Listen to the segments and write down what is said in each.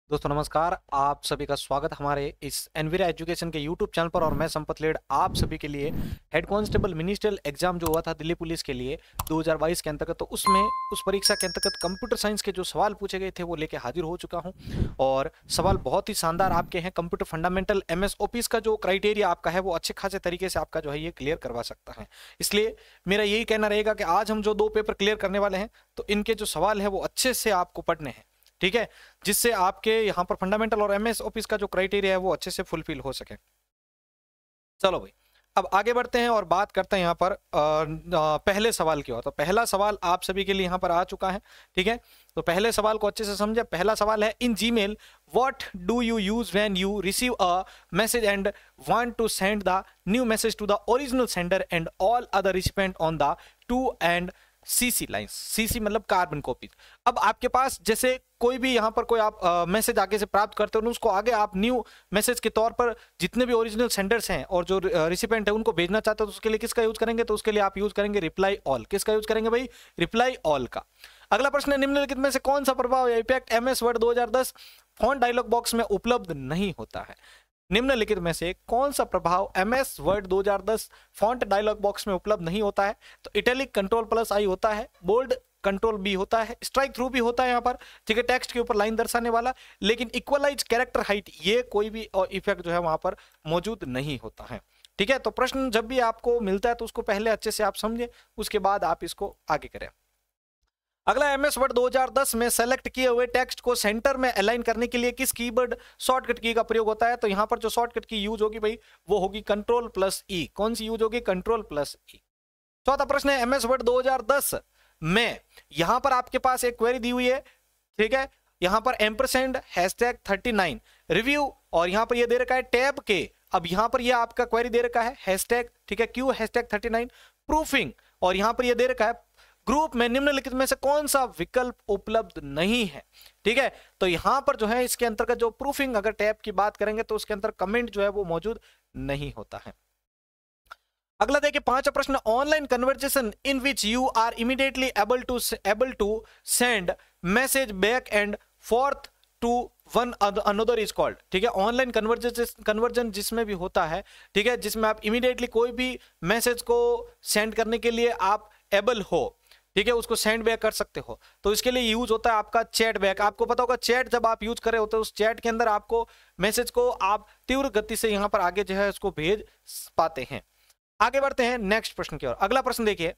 दोस्तों नमस्कार। आप सभी का स्वागत हमारे इस एनवीरा एजुकेशन के यूट्यूब चैनल पर। और मैं संपत लेड आप सभी के लिए हेड कांस्टेबल मिनिस्ट्रियल एग्जाम जो हुआ था दिल्ली पुलिस के लिए 2022 के अंतर्गत, तो उसमें उस परीक्षा के अंतर्गत कंप्यूटर साइंस के जो सवाल पूछे गए थे वो लेके हाजिर हो चुका हूं। और सवाल बहुत ही शानदार आपके हैं। कंप्यूटर फंडामेंटल एमएस ऑफिस का जो क्राइटेरिया आपका है वो अच्छे खासे तरीके से आपका जो है ये क्लियर करवा सकता है। इसलिए मेरा यही कहना रहेगा कि आज हम जो 2 पेपर क्लियर करने वाले हैं तो इनके जो सवाल है वो अच्छे से आपको पढ़ने हैं, ठीक है, जिससे आपके यहां पर फंडामेंटल और एमएस ऑफिस का जो क्राइटेरिया है वो अच्छे से फुलफिल हो सके। चलो भाई, अब आगे बढ़ते हैं और बात करते हैं यहाँ पर पहले सवाल की ओर। तो पहला सवाल आप सभी के लिए यहाँ पर आ चुका है, ठीक है। तो पहले सवाल को अच्छे से समझे। पहला सवाल है, in Gmail what do you use when you receive a message and want to send the new message to the original sender and all other recipient on the to and CC lines. CC मतलब carbon copy. अब आपके पास जैसे कोई भी यहाँ पर कोई आप मैसेज आगे से प्राप्त करते हो, उसको आगे आप न्यू मैसेज के तौर पर जितने भी ओरिजिनल सेंडर्स हैं और जो रिसिपेंट है उनको भेजना चाहते हो, तो उसके लिए किसका यूज करेंगे? तो उसके लिए आप यूज करेंगे रिप्लाई ऑल। किसका यूज करेंगे भाई? रिप्लाई ऑल का। अगला प्रश्न है, निम्नलिखित में से कौन सा प्रभाव या effect MS Word 2010 font dialog box में उपलब्ध नहीं होता है? निम्नलिखित में से कौन सा प्रभाव MS Word 2010 font dialog box में उपलब्ध नहीं होता है? तो इटैलिक कंट्रोल प्लस आई होता है, बोल्ड कंट्रोल बी होता है, स्ट्राइक थ्रू भी होता है यहाँ पर, ठीक है, टेक्स्ट के ऊपर लाइन दर्शाने वाला, लेकिन इक्वलाइज कैरेक्टर हाइट ये कोई भी इफेक्ट जो है वहां पर मौजूद नहीं होता है, ठीक है। तो प्रश्न जब भी आपको मिलता है तो उसको पहले अच्छे से आप समझें, उसके बाद आप इसको आगे करें। अगला, एमएस वर्ड 2010 में सेलेक्ट किए हुए टेक्स्ट को सेंटर में अलाइन करने के लिए किस कीबोर्ड शॉर्टकट की का प्रयोग होता है? तो यहां पर जो शॉर्टकट की यूज होगी भाई वो होगी कंट्रोल प्लस ई। कौन सी यूज होगी? कंट्रोल प्लस ई। चौथा प्रश्न है, एमएस वर्ड 2010 में यहां पर आपके पास एक क्वेरी दी हुई है, ठीक है, यहां पर एम्परसेंड हैशटैग 39 रिव्यू और यहां पर ये दे रखा है टैब के। अब यहां पर ये आपका क्वेरी दे रखा है हैशटैग, ठीक है, क्यू हैशटैग 39 प्रूफिंग, और यहां पर ये दे रखा है ग्रुप में निम्नलिखित में से कौन सा विकल्प उपलब्ध नहीं है, ठीक है। तो यहां पर जो है इसके अंतर्गत जो प्रूफिंग अगर टैब की बात करेंगे तो उसके अंदर कमेंट जो है वो मौजूद नहीं होता है। अगला देखिए, 5वां प्रश्न, online conversation in which you are immediately able to send message back and forth to one another is called, ठीक है। ऑनलाइन कन्वर्जन जिसमें भी होता है, ठीक है, जिसमें आप इमीडिएटली कोई भी मैसेज को सेंड करने के लिए आप एबल हो, ठीक है, उसको सेंड बैक कर सकते हो, तो इसके लिए यूज होता है आपका चैट बैक। आपको पता होगा चैट जब आप यूज कर रहे होते हो उस चैट के अंदर आपको मैसेज को आप तीव्र गति से यहां पर आगे जो है उसको भेज पाते हैं। आगे बढ़ते हैं नेक्स्ट प्रश्न की ओर। अगला प्रश्न देखिए,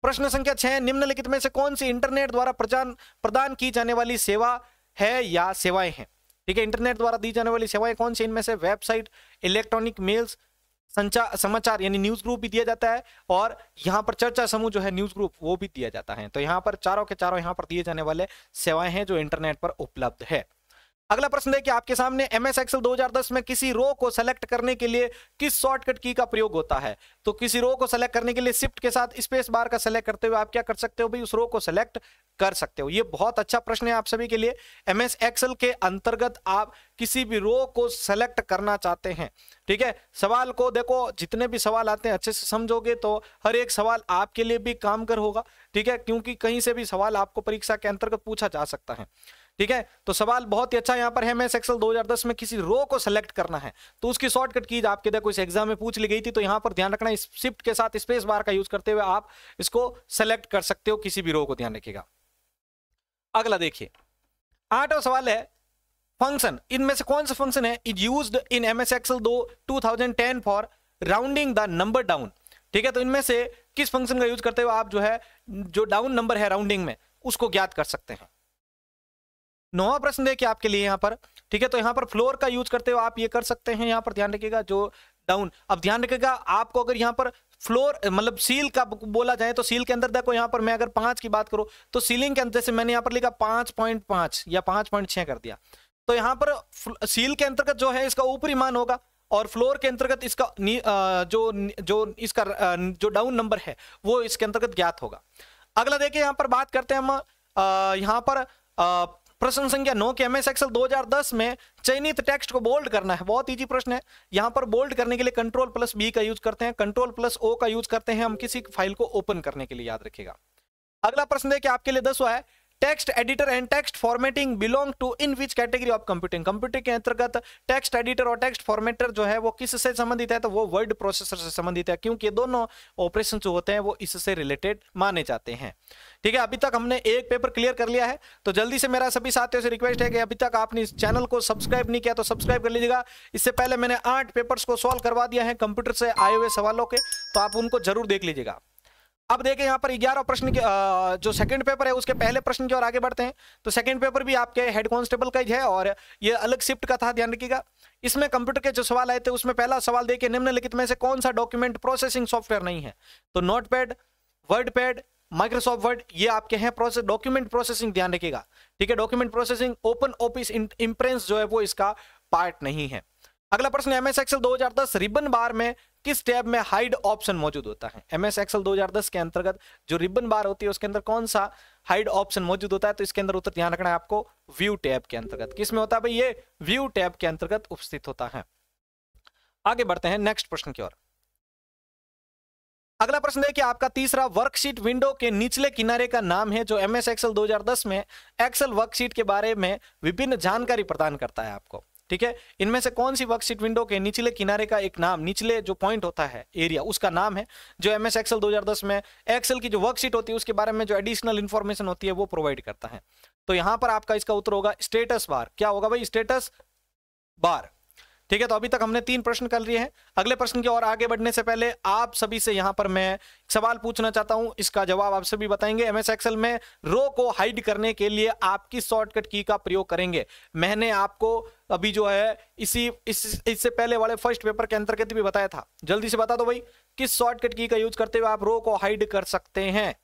प्रश्न संख्या 6, निम्नलिखित में से कौन सी इंटरनेट द्वारा प्रदान की जाने वाली सेवा है या सेवाएं हैं? ठीक है, इंटरनेट द्वारा दी जाने वाली सेवाएं कौन सी? इनमें से वेबसाइट, इलेक्ट्रॉनिक मेल्स, समाचार यानी न्यूज ग्रुप भी दिया जाता है, और यहां पर चर्चा समूह जो है न्यूज ग्रुप वो भी दिया जाता है। तो यहां पर चारों के चारों यहां पर दिए जाने वाले सेवाएं हैं जो इंटरनेट पर उपलब्ध है। अगला प्रश्न देखिए आपके सामने, एमएस एक्सेल 2010 में किसी रो को सेलेक्ट करने के लिए किस शॉर्टकट की का प्रयोग होता है? तो किसी रो को सेलेक्ट करने के लिए शिफ्ट के साथ स्पेस बार का सेलेक्ट करते हुए आप क्या कर सकते हो भाई? उस रो को सेलेक्ट कर सकते हो। ये बहुत अच्छा प्रश्न है आप सभी के लिए। एमएस एक्सेल के अंतर्गत आप किसी भी रो को सेलेक्ट करना चाहते हैं, ठीक है, सवाल को देखो, जितने भी सवाल आते हैं अच्छे से समझोगे तो हर एक सवाल आपके लिए भी कामगर होगा, ठीक है, क्योंकि कहीं से भी सवाल आपको परीक्षा के अंतर्गत पूछा जा सकता है, ठीक है। तो सवाल बहुत ही अच्छा यहां पर है, एमएस एक्सेल 2010 में किसी रो को सेलेक्ट करना है तो उसकी शॉर्टकट कीज आपके देखो इस एग्जाम में पूछ ली गई थी, तो यहां पर ध्यान रखना इस शिफ्ट के साथ स्पेस बार का यूज करते हुए आप इसको सेलेक्ट कर सकते हो, किसी भी रो को, ध्यान रखिएगा। अगला देखिए, 8वां सवाल है, फंक्शन, इनमें से कौन सा फंक्शन है is used in MS Excel 2010 for rounding the number down? ठीक है, तो इनमें से किस फंक्शन का यूज करते हुए आप जो है जो डाउन नंबर है राउंडिंग में उसको ज्ञात कर सकते हैं? 9वां प्रश्न देखिए आपके लिए यहां पर, ठीक है, तो यहां पर फ्लोर का यूज करते हुए आप ये कर सकते हैं, यहां पर ध्यान रखिएगा जो डाउन। अब ध्यान रखिएगा आपको अगर यहां पर फ्लोर मतलब सील का बोला जाए तो सील के अंदर देखो यहां पर मैं अगर 5 की बात करूं तो सीलिंग के अंदर, जैसे मैंने यहां पर लिखा 5.5 या 5.6 कर दिया, तो यहां पर सील के अंतर्गत जो है इसका ऊपरी मान होगा और फ्लोर के अंतर्गत इसका जो डाउन नंबर है वो इसके अंतर्गत ज्ञात होगा। अगला देखिए यहां पर बात करते हैं हम यहां पर प्रश्न संख्या 9 के एमएस एक्सेल 2010 में चयनित टेक्स्ट को बोल्ड करना है। बहुत इजी प्रश्न है। यहां पर बोल्ड करने के लिए कंट्रोल प्लस बी का यूज करते हैं, कंट्रोल प्लस ओ का यूज करते हैं हम किसी फाइल को ओपन करने के लिए, याद रखिएगा। अगला प्रश्न देखिए आपके लिए 10वां है, text editor and text formatting belong to in which category of computing? Computing के अंतर्गत टेक्स्ट एडिटर और टेक्स्ट फॉर्मेटर जो है वो किससे संबंधित है? तो वो वर्ड प्रोसेसर से संबंधित है, क्योंकि दोनों ऑपरेशन जो होते हैं वो इससे रिलेटेड माने जाते हैं। ठीक है, अभी तक हमने एक पेपर क्लियर कर लिया है, तो जल्दी से मेरा सभी साथियों से रिक्वेस्ट है कि अभी तक आपने इस चैनल को सब्सक्राइब नहीं किया तो सब्सक्राइब कर लीजिएगा। इससे पहले मैंने 8 पेपर्स को सॉल्व करवा दिया है कंप्यूटर से आए हुए सवालों के, तो आप उनको जरूर देख लीजिएगा। अब देखें यहाँ पर 11 प्रश्न के जो सेकंड पेपर है उसके पहले प्रश्न की ओर आगे बढ़ते हैं। तो सेकंड पेपर भी आपके हेड कांस्टेबल का ही है और ये अलग शिफ्ट का था, ध्यान रखिएगा। इसमें कंप्यूटर के जो सवाल आए थे उसमें पहला सवाल देखिए, निम्नलिखित में से कौन सा डॉक्यूमेंट प्रोसेसिंग सॉफ्टवेयर नहीं है? तो नोटपैड, वर्डपैड, माइक्रोसॉफ्ट वर्ड, ये आपके हैं प्रोसेस डॉक्यूमेंट प्रोसेसिंग, ध्यान रखिएगा। ठीक है, document processing open office impress जो है वो इसका पार्ट नहीं है। अगला प्रश्न, एमएस एक्सेल 2010 रिबन बार में किस टैब में हाइड ऑप्शन मौजूद होता है? एमएस एक्सेल 2010 के अंतर्गत जो रिबन बार होती है उसके अंदर कौन सा हाइड ऑप्शन मौजूद होता है? तो इसके अंदर उत्तर ध्यान रखना है आपको, व्यू टैब के अंतर्गत। किस में होता है भाई? ये व्यू टैब के अंतर्गत उपस्थित होता है। आगे बढ़ते हैं नेक्स्ट प्रश्न की ओर। अगला प्रश्न देखिए, आपका तीसरा, वर्कशीट विंडो के निचले किनारे का नाम है जो एमएस एक्सेल 2010 में एक्सेल वर्कशीट के बारे में विभिन्न जानकारी प्रदान करता है आपको। ठीक है, इनमें से कौन सी वर्कशीट विंडो के निचले किनारे का एक नाम, निचले जो पॉइंट होता है एरिया, उसका नाम है जो एमएस एक्सेल 2010 में एक्सेल की जो वर्कशीट होती है उसके बारे में जो एडिशनल इंफॉर्मेशन होती है वो प्रोवाइड करता है? तो यहां पर आपका इसका उत्तर होगा स्टेटस बार। क्या होगा भाई? Status bar. ठीक है, तो अभी तक हमने 3 प्रश्न कर लिए हैं। अगले प्रश्न की ओर आगे बढ़ने से पहले आप सभी से यहां पर मैं सवाल पूछना चाहता हूं, इसका जवाब आप सभी बताएंगे। एमएस एक्सेल में रो को हाइड करने के लिए आप किस शॉर्टकट की का प्रयोग करेंगे? मैंने आपको अभी जो है इससे पहले वाले फर्स्ट पेपर के अंतर्गत भी बताया था। जल्दी से बता दो भाई, किस शॉर्टकट की का यूज करते हुए आप रो को हाइड कर सकते हैं?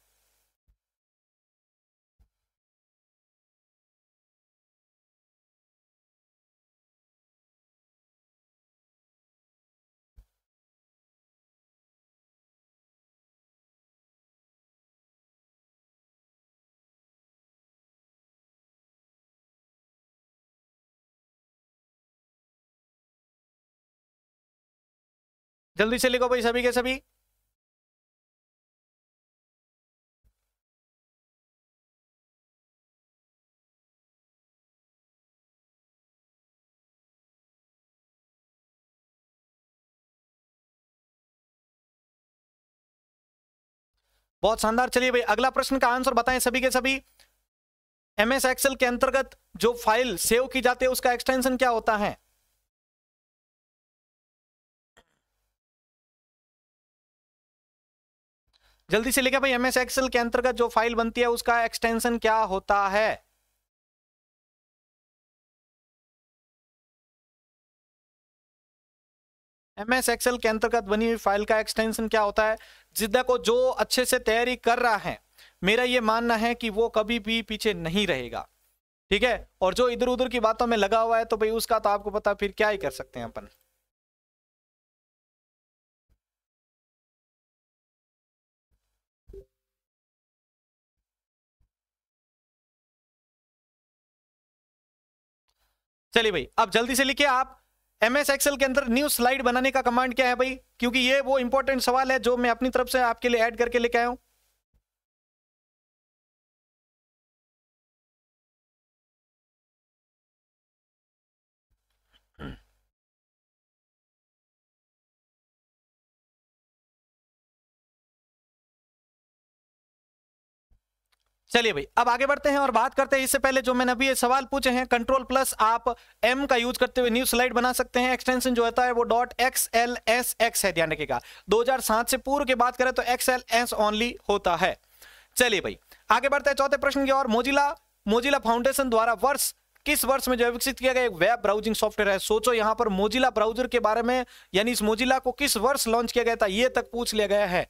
जल्दी से लिखो भाई सभी के सभी। बहुत शानदार। चलिए भाई अगला प्रश्न का आंसर बताएं सभी के सभी। एमएस एक्सेल के अंतर्गत जो फाइल सेव की जाती है उसका एक्सटेंशन क्या होता है? जल्दी से लिखिए भाई, एमएस एक्सेल के अंतर्गत जो फाइल बनती है उसका एक्सटेंशन क्या होता है? एमएस एक्सेल के अंतर्गत बनी हुई फाइल का एक्सटेंशन क्या होता है? जिद्दा को जो अच्छे से तैयारी कर रहा है, मेरा ये मानना है कि वो कभी भी पीछे नहीं रहेगा। ठीक है, और जो इधर उधर की बातों में लगा हुआ है तो भाई उसका तो आपको पता, फिर क्या ही कर सकते हैं अपन। चलिए भाई अब जल्दी से लिखिए आप, एमएस एक्सेल के अंदर न्यू स्लाइड बनाने का कमांड क्या है भाई? क्योंकि ये वो इंपॉर्टेंट सवाल है जो मैं अपनी तरफ से आपके लिए ऐड करके लेके आया हूं। चलिए भाई अब आगे बढ़ते हैं और बात करते हैं। इससे पहले जो मैंने अभी ये सवाल पूछे हैं, कंट्रोल प्लस आप एम का यूज करते हुए न्यू स्लाइड बना सकते हैं। एक्सटेंशन जो होता है वो .xlsx है, ध्यान रखिएगा। 2007 से पूर्व की बात करें तो XLS ओनली होता है। चलिए भाई आगे बढ़ते हैं चौथे प्रश्न की ओर। मोजिला फाउंडेशन द्वारा किस वर्ष में जो है विकसित किया गया एक वेब ब्राउजिंग सॉफ्टवेयर है? सोचो यहां पर मोजिला ब्राउजर के बारे में, यानी इस मोजिला को किस वर्ष लॉन्च किया गया था ये तक पूछ लिया गया है।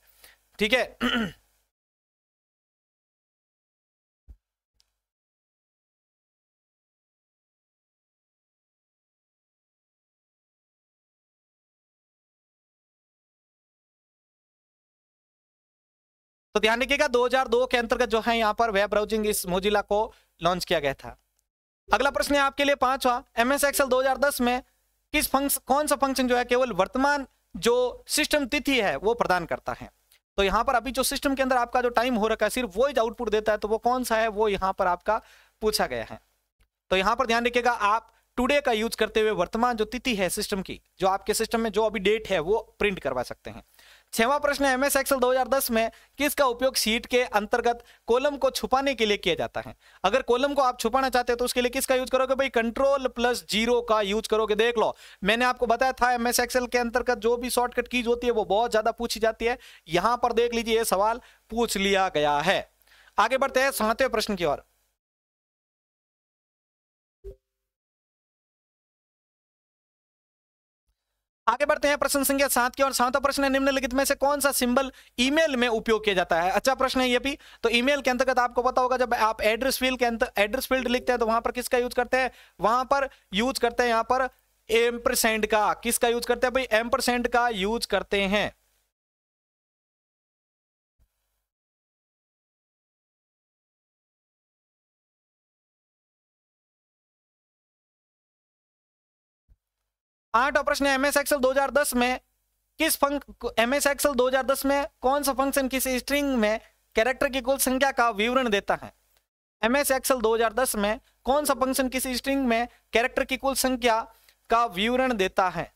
ठीक है तो ध्यान रखिएगा 2002 के अंतर्गत जो है यहां पर वेब ब्राउजिंग इस मोजिला को लॉन्च किया गया था। अगला प्रश्न है आपके लिए 5वां, एमएस एक्सेल 2010 में कौन सा फंक्शन जो है केवल वर्तमान जो सिस्टम तिथि है वो प्रदान करता है? तो यहाँ पर अभी जो सिस्टम के अंदर आपका जो टाइम हो रखा है सिर्फ वो ही आउटपुट देता है, तो वो कौन सा है वो यहाँ पर आपका पूछा गया है। तो यहाँ पर ध्यान रखिएगा, आप टुडे का यूज करते हुए वर्तमान जो तिथि है सिस्टम की, जो आपके सिस्टम में जो अभी डेट है वो प्रिंट करवा सकते हैं। 6वां प्रश्न है, MS एक्सेल 2010 में किसका उपयोग शीट के अंतर्गत कॉलम को छुपाने के लिए किया जाता है। अगर कॉलम को आप छुपाना चाहते हैं तो उसके लिए किसका यूज करोगे भाई, Ctrl+0 का यूज करोगे। देख लो, मैंने आपको बताया था MS एक्सेल के अंतर्गत जो भी शॉर्टकट कीज होती है वो बहुत ज्यादा पूछी जाती है। यहां पर देख लीजिए, ये सवाल पूछ लिया गया है। आगे बढ़ते हैं 7वें प्रश्न की ओर। आगे बढ़ते हैं प्रश्न संख्या 7 की ओर। 7वां प्रश्न है, निम्नलिखित में से कौन सा सिंबल ईमेल में उपयोग किया जाता है। अच्छा प्रश्न है ये भी। तो ईमेल के अंतर्गत आपको पता होगा, जब आप एड्रेस फील्ड के अंदर एड्रेस फील्ड लिखते हैं तो वहां पर किसका यूज करते हैं, वहां पर यूज करते हैं यहां पर एम्परसेंड का। किसका यूज करते हैं भाई, एम्परसेंड का यूज करते हैं। आठवां प्रश्न है, MS एक्सेल 2010 में MS एक्सेल 2010 में कौन सा फंक्शन किसी स्ट्रिंग में कैरेक्टर की कुल संख्या का विवरण देता है। MS एक्सेल 2010 में कौन सा फंक्शन किसी स्ट्रिंग में कैरेक्टर की कुल संख्या का विवरण देता है।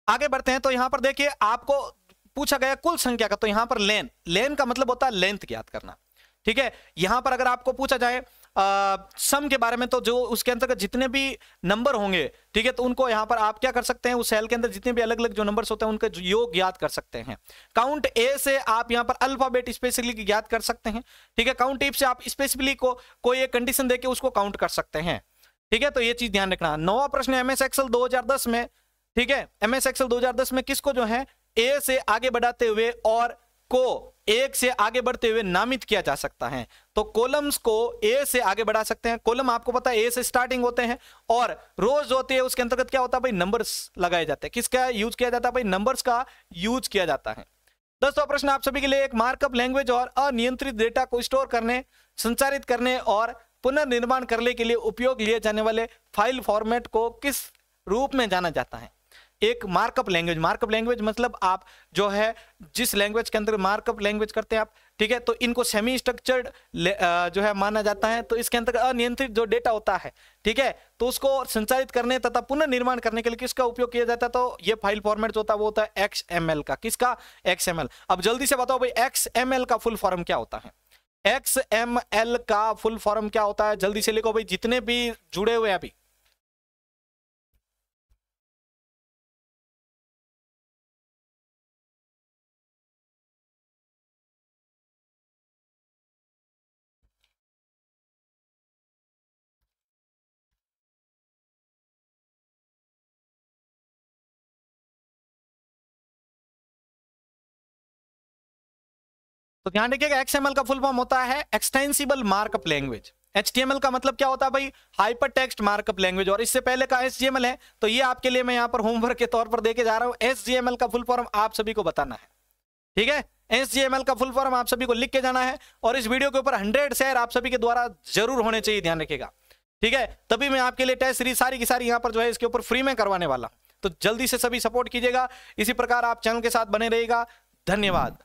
आगे बढ़ते हैं, तो यहां पर देखिए आपको पूछा गया कुल संख्या का, तो यहां पर लेन का मतलब होता है लेंथ ज्ञात करना। ठीक है, यहां पर अगर आपको पूछा जाए सम के बारे में, तो जो उसके अंतर्गत जितने भी नंबर होंगे, ठीक है, तो उनको यहां पर आप क्या कर सकते हैं, उस सेल के अंदर जितने भी अलग अलग जो नंबर्स होते हैं उनका योग ज्ञात कर सकते हैं। काउंट ए से आप यहां पर अल्फाबेट स्पेसिफिकली ज्ञात कर सकते हैं। ठीक है, काउंट इफ से आप स्पेसिफिकली को कोई एक कंडीशन देके उसको काउंट कर सकते हैं। ठीक है, तो ये चीज ध्यान रखना। 9वां प्रश्न है, MS एक्सेल 2010 में, ठीक है, MS एक्सेल 2010 में किसको जो है ए से आगे बढ़ाते हुए और को एक से आगे बढ़ते हुए नामित किया जा सकता है। तो कॉलम्स को ए से आगे बढ़ा सकते हैं। कॉलम आपको पता है ए से स्टार्टिंग होते हैं, और रोज होती है उसके अंतर्गत क्या होता है भाई, नंबर्स लगाए जाते हैं। किसका यूज किया जाता है भाई, नंबर्स का यूज किया जाता है। 10वां प्रश्न आप सभी के लिए, एक मार्कअप लैंग्वेज और अनियंत्रित डेटा को स्टोर करने, संचारित करने और पुनर्निर्माण करने के लिए उपयोग लिए जाने वाले फाइल फॉर्मेट को किस रूप में जाना जाता है। एक मार्कअप लैंग्वेज मतलब आप जो है जिस लैंग्वेज के अंदर मार्कअप लैंग्वेज करते हैं आप, ठीक है, तो इनको सेमी स्ट्रक्चर्ड जो है माना जाता है। तो इसके अंदर अनियंत्रित जो डेटा होता है, ठीक है, तो उसको संचारित करने तथा पुनर्निर्माण करने के लिए किसका उपयोग किया जाता है, तो ये फाइल फॉर्मेट जो होता है वो होता है XML का। किसका, XML। अब जल्दी से बताओ भाई, XML का फुल फॉर्म क्या होता है। XML का फुल फॉर्म क्या होता है, जल्दी से लिखो भाई, जितने भी जुड़े हुए हैं अभी। तो ध्यान रखिएगा, XML का फुल फॉर्म होता है एक्सटेंसिबल मार्कअप लैंग्वेज। HTML का मतलब क्या होता है भाई, हाइपर टेक्स्ट मार्कअप लैंग्वेज। और इससे पहले का HTML है, तो ये आपके लिए मैं यहां पर होमवर्क के तौर पर देके जा रहा हूं। HTML का फुल फॉर्म आप सभी को बताना है। ठीक है, HTML का फुल फॉर्म आप सभी को लिख के जाना है, और इस वीडियो के ऊपर 100 शेयर आप सभी के द्वारा जरूर होने चाहिए, ध्यान रखिएगा। ठीक है, तभी मैं आपके लिए टेस्ट सीरीज सारी की सारी यहां पर जो है इसके ऊपर फ्री में करवाने वाला। तो जल्दी से सभी सपोर्ट कीजिएगा, इसी प्रकार आप चैनल के साथ बने रहिएगा। धन्यवाद।